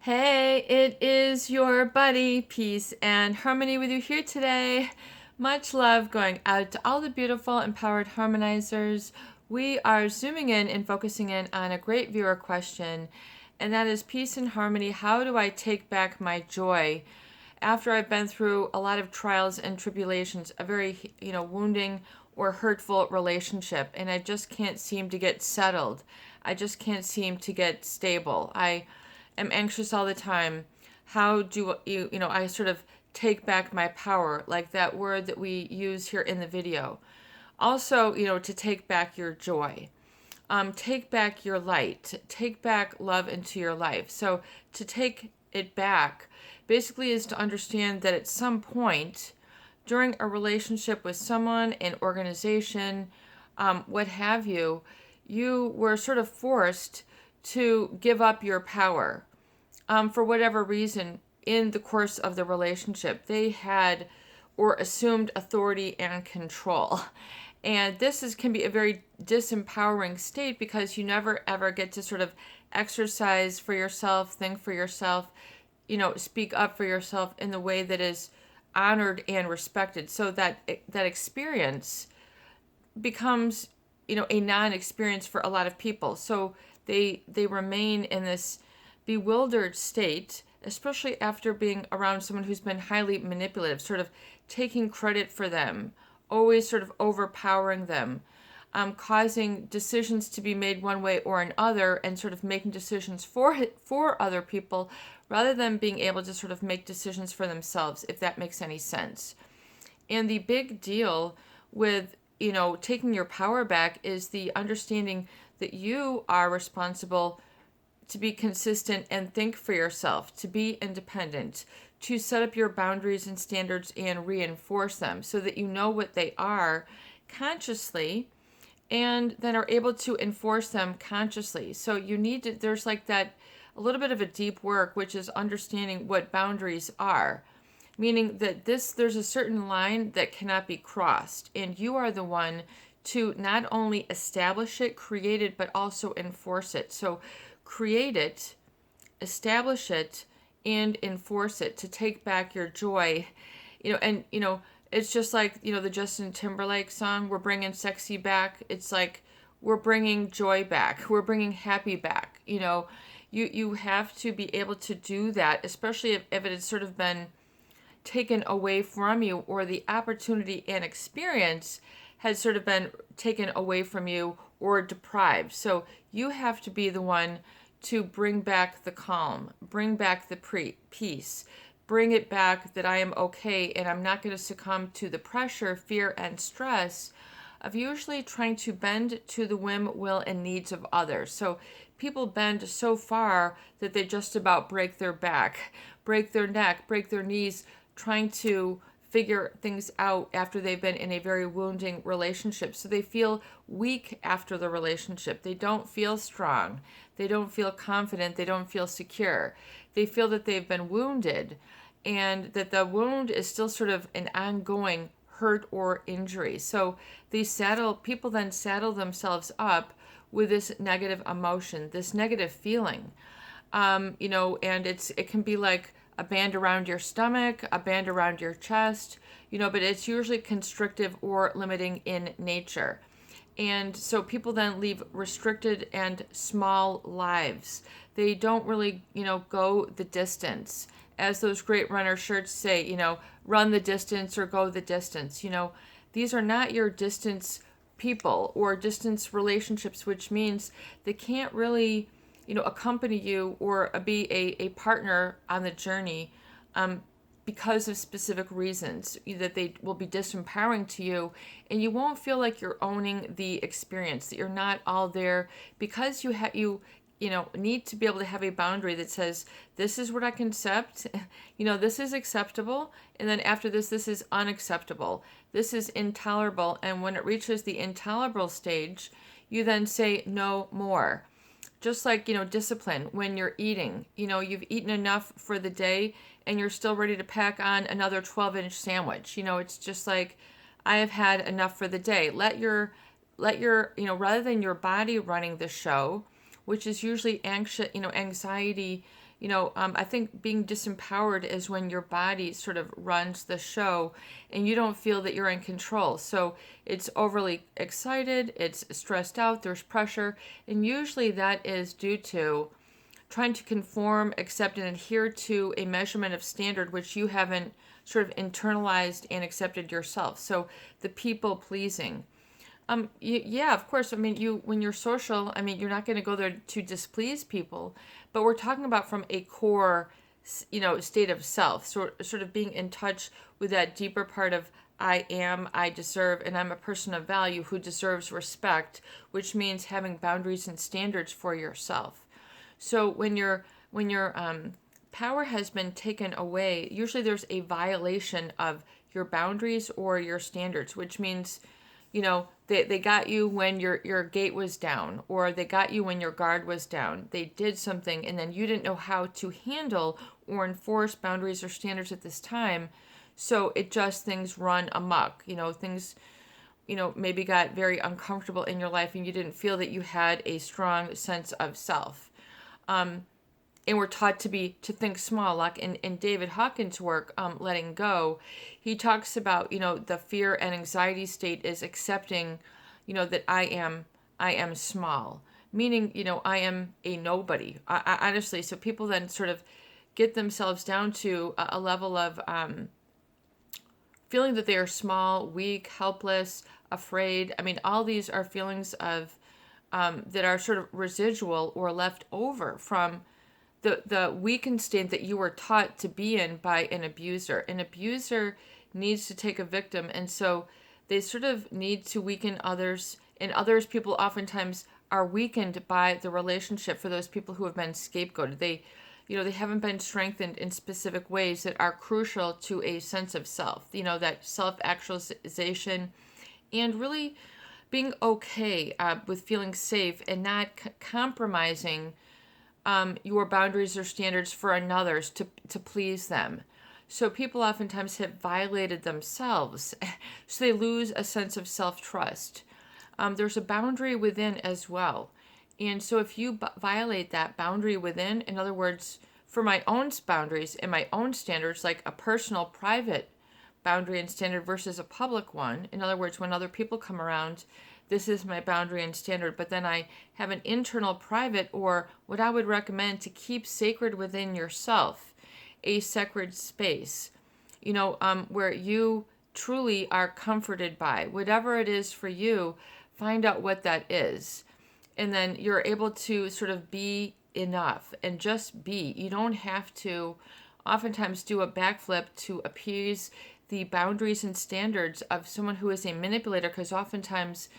Hey, it is your buddy, Peace and Harmony with you here today. Much love going out to all the beautiful, empowered harmonizers. We are zooming in and focusing in on a great viewer question, and that is peace and harmony. How do I take back my joy after I've been through a lot of trials and tribulations, a very, wounding or hurtful relationship, and I just can't seem to get settled. I just can't seem to get stable. I am anxious all the time. How do I sort of take back my power, like that word that we use here in the video. Also, to take back your joy. Take back your light, take back love into your life. So to take it back basically is to understand that at some point during a relationship with someone, an organization, what have you, you were sort of forced to give up your power for whatever reason in the course of the relationship. They had or assumed authority and control. And can be a very disempowering state because you never ever get to sort of exercise for yourself, think for yourself, speak up for yourself in the way that is honored and respected. So that experience becomes, a non-experience for a lot of people. So they remain in this bewildered state, especially after being around someone who's been highly manipulative, sort of taking credit for them, always sort of overpowering them, causing decisions to be made one way or another, and sort of making decisions for other people rather than being able to sort of make decisions for themselves, if that makes any sense. And the big deal with taking your power back is the understanding that you are responsible to be consistent and think for yourself, to be independent, to set up your boundaries and standards and reinforce them so that you know what they are consciously and then are able to enforce them consciously. So there's like that, a little bit of a deep work, which is understanding what boundaries are. Meaning that there's a certain line that cannot be crossed, and you are the one to not only establish it, create it, but also enforce it. So create it, establish it, and enforce it to take back your joy. It's just like, the Justin Timberlake song, We're Bringing Sexy Back. It's like, we're bringing joy back. We're bringing happy back. You have to be able to do that, especially if it has sort of been taken away from you, or the opportunity and experience has sort of been taken away from you or deprived. So you have to be the one to bring back the calm, bring back the peace, bring it back that I am okay and I'm not going to succumb to the pressure, fear, and stress of usually trying to bend to the whim, will, and needs of others. So people bend so far that they just about break their back, break their neck, break their knees, trying to figure things out after they've been in a very wounding relationship. So they feel weak after the relationship. They don't feel strong. They don't feel confident. They don't feel secure. They feel that they've been wounded and that the wound is still sort of an ongoing hurt or injury. So people then saddle themselves up with this negative emotion, this negative feeling. And it can be like a band around your stomach, a band around your chest, but it's usually constrictive or limiting in nature. And so people then lead restricted and small lives. They don't really, go the distance. As those great runner shirts say, run the distance or go the distance. These are not your distance people or distance relationships, which means they can't really accompany you or be a partner on the journey because of specific reasons that they will be disempowering to you, and you won't feel like you're owning the experience, that you're not all there, because you need to be able to have a boundary that says, this is what I can accept, this is acceptable, and then after this is unacceptable, this is intolerable, and when it reaches the intolerable stage, you then say no more. Just like, discipline when you're eating. You've eaten enough for the day and you're still ready to pack on another 12-inch sandwich. It's just like, I have had enough for the day. Let your rather than your body running the show, which is usually anxiety, I think being disempowered is when your body sort of runs the show and you don't feel that you're in control. So it's overly excited, it's stressed out, there's pressure, and usually that is due to trying to conform, accept, and adhere to a measurement of standard which you haven't sort of internalized and accepted yourself. So the people pleasing. Yeah, of course. I mean, when you're social, I mean, you're not going to go there to displease people, but we're talking about from a core, state of self, sort of being in touch with that deeper part of I am, I deserve, and I'm a person of value who deserves respect, which means having boundaries and standards for yourself. So when your power has been taken away, usually there's a violation of your boundaries or your standards, which means, they got you when your gate was down, or they got you when your guard was down. They did something and then you didn't know how to handle or enforce boundaries or standards at this time. So things run amok. Things, maybe got very uncomfortable in your life and you didn't feel that you had a strong sense of self. And we're taught to think small, like in David Hawkins' work, Letting Go. He talks about, the fear and anxiety state is accepting, that I am small, meaning, I am a nobody. Honestly, so people then sort of get themselves down to a level of feeling that they are small, weak, helpless, afraid. I mean, all these are feelings of that are sort of residual or left over from the weakened state that you were taught to be in by an abuser. An abuser needs to take a victim, and so they sort of need to weaken others, and people oftentimes are weakened by the relationship for those people who have been scapegoated. They haven't been strengthened in specific ways that are crucial to a sense of self, that self-actualization and really being okay with feeling safe and not compromising your boundaries or standards for another's to please them. So people oftentimes have violated themselves, so they lose a sense of self-trust. There's a boundary within as well. And so if you violate that boundary within, in other words, for my own boundaries and my own standards, like a personal, private boundary and standard versus a public one, in other words, when other people come around, this is my boundary and standard, but then I have an internal private, or what I would recommend to keep sacred within yourself, a sacred space, where you truly are comforted by whatever it is for you. Find out what that is, and then you're able to sort of be enough and just be. You don't have to oftentimes do a backflip to appease the boundaries and standards of someone who is a manipulator, because oftentimes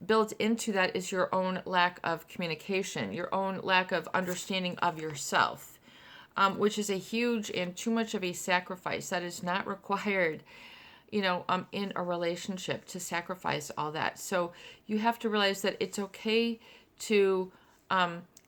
built into that is your own lack of communication, your own lack of understanding of yourself, which is a huge and too much of a sacrifice that is not required, in a relationship, to sacrifice all that. So you have to realize that it's okay to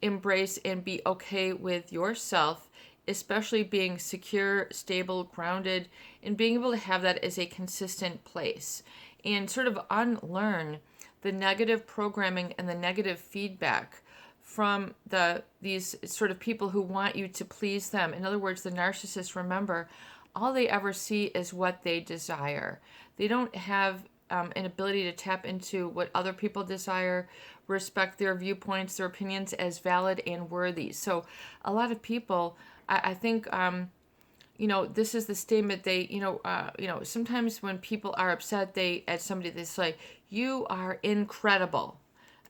embrace and be okay with yourself, especially being secure, stable, grounded, and being able to have that as a consistent place, and sort of unlearn the negative programming and the negative feedback from these sort of people who want you to please them. In other words, the narcissists, remember, all they ever see is what they desire. They don't have an ability to tap into what other people desire, respect their viewpoints, their opinions as valid and worthy. So a lot of people, I think, this is the statement they, sometimes when people are upset, at somebody, they say, you are incredible.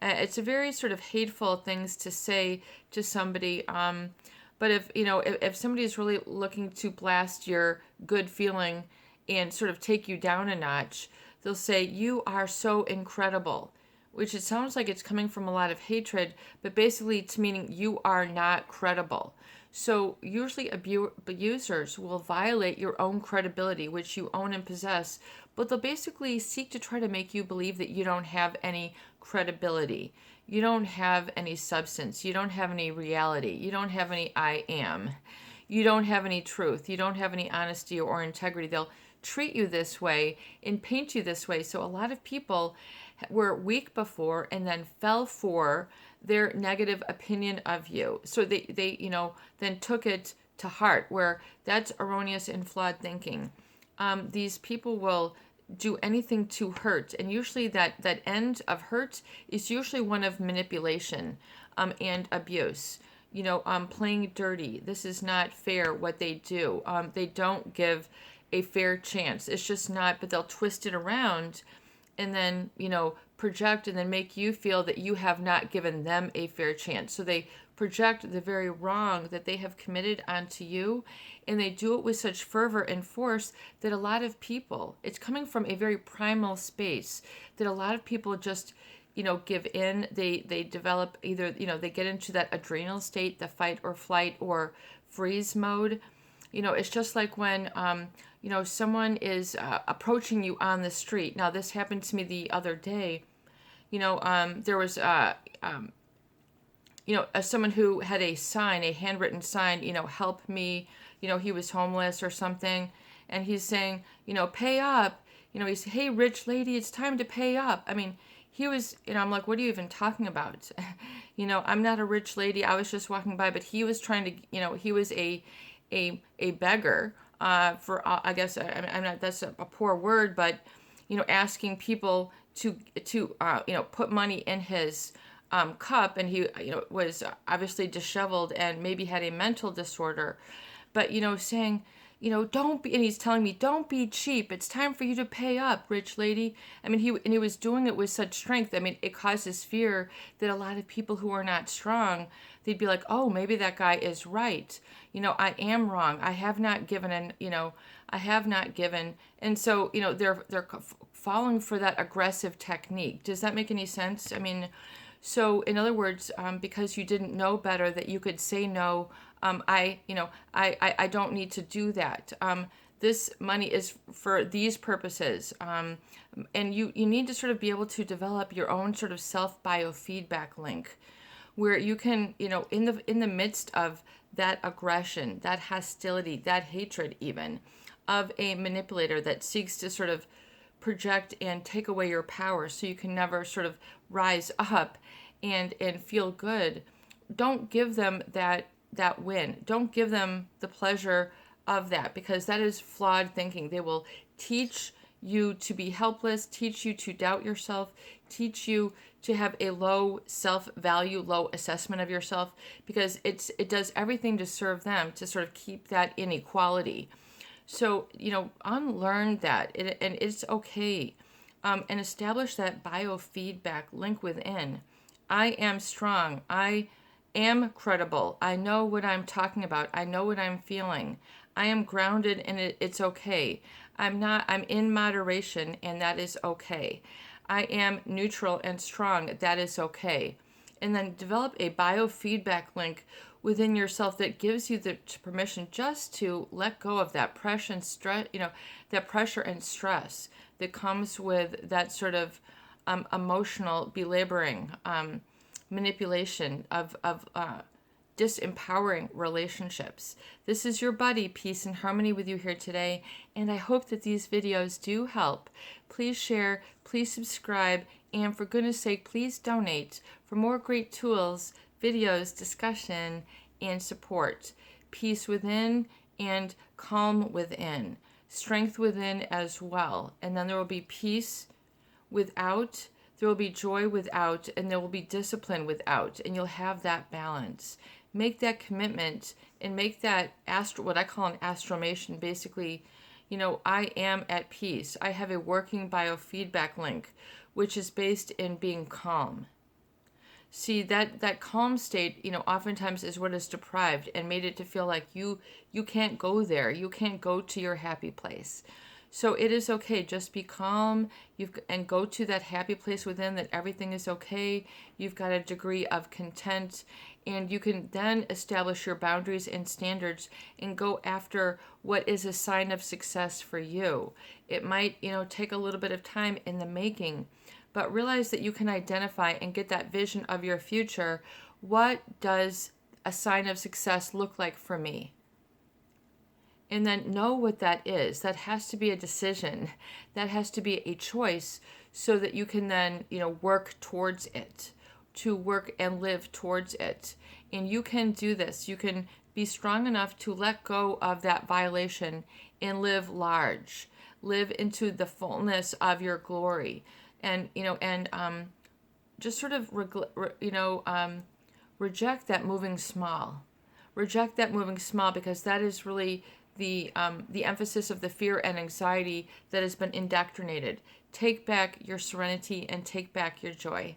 It's a very sort of hateful things to say to somebody. But if somebody is really looking to blast your good feeling and sort of take you down a notch, they'll say, you are so incredible, which it sounds like it's coming from a lot of hatred, but basically it's meaning you are not credible. So usually abusers will violate your own credibility, which you own and possess, but they'll basically seek to try to make you believe that you don't have any credibility. You don't have any substance. You don't have any reality. You don't have any I am. You don't have any truth. You don't have any honesty or integrity. They'll treat you this way and paint you this way. So a lot of people were weak before and then fell for their negative opinion of you. So they then took it to heart, where that's erroneous and flawed thinking. These people will do anything to hurt, and usually that end of hurt is usually one of manipulation and abuse. Playing dirty. This is not fair what they do. They don't give a fair chance. It's just not, but they'll twist it around and then, project and then make you feel that you have not given them a fair chance. So they project the very wrong that they have committed onto you, and they do it with such fervor and force that a lot of people, it's coming from a very primal space, that a lot of people just give in. They develop either, they get into that adrenal state, the fight or flight or freeze mode. It's just like when someone is approaching you on the street. Now, this happened to me the other day. There was someone who had a sign, a handwritten sign, help me. He was homeless or something, and he's saying, pay up. He's, hey, rich lady, it's time to pay up. I mean, he was, I'm like, what are you even talking about? I'm not a rich lady. I was just walking by, but he was trying to, he was a beggar, for, I guess, I'm not, that's a poor word, but, asking people to put money in his cup, and he, was obviously disheveled and maybe had a mental disorder, but, saying, don't be, and he's telling me, don't be cheap. It's time for you to pay up, rich lady. I mean, he was doing it with such strength. I mean, it causes fear that a lot of people who are not strong, they'd be like, oh, maybe that guy is right. I am wrong. I have not given, I have not given. And so, they're falling for that aggressive technique. Does that make any sense? I mean, so in other words, because you didn't know better, that you could say no, I don't need to do that. This money is for these purposes. And you need to sort of be able to develop your own sort of self-biofeedback link, where you can, in the midst of that aggression, that hostility, that hatred even, of a manipulator that seeks to sort of project and take away your power so you can never sort of rise up and feel good. Don't give them that win. Don't give them the pleasure of that, because that is flawed thinking. They will teach you to be helpless, teach you to doubt yourself, teach you to have a low self-value, low assessment of yourself, because it does everything to serve them, to sort of keep that inequality. So, unlearn that, and it's okay, and establish that biofeedback link within. I am strong. I am credible. I know what I'm talking about. I know what I'm feeling. I am grounded, and it's okay. I'm in moderation, and that is okay. I am neutral and strong. That is okay. And then develop a biofeedback link within yourself that gives you the permission just to let go of that pressure and stress, that pressure and stress that comes with that sort of emotional belaboring, manipulation of disempowering relationships. This is your buddy, Peace and Harmony, with you here today, and I hope that these videos do help. Please share, please subscribe, and for goodness sake, please donate for more great tools, videos, discussion, and support. Peace within and calm within. Strength within as well. And then there will be peace without, there will be joy without, and there will be discipline without, and you'll have that balance. Make that commitment and make that what I call an astromation. Basically, I am at peace. I have a working biofeedback link, which is based in being calm. See, that calm state, oftentimes is what is deprived and made it to feel like you can't go there. You can't go to your happy place. So it is okay. Just be calm and go to that happy place within, that everything is okay. You've got a degree of content, and you can then establish your boundaries and standards and go after what is a sign of success for you. It might, take a little bit of time in the making, but realize that you can identify and get that vision of your future. What does a sign of success look like for me? And then know what that is. That has to be a decision. That has to be a choice, so that you can then, work towards it, to work and live towards it. And you can do this. You can be strong enough to let go of that violation and live large, live into the fullness of your glory. And, just sort of, reject that moving small. Reject that moving small, because that is really the emphasis of the fear and anxiety that has been indoctrinated. Take back your serenity and take back your joy.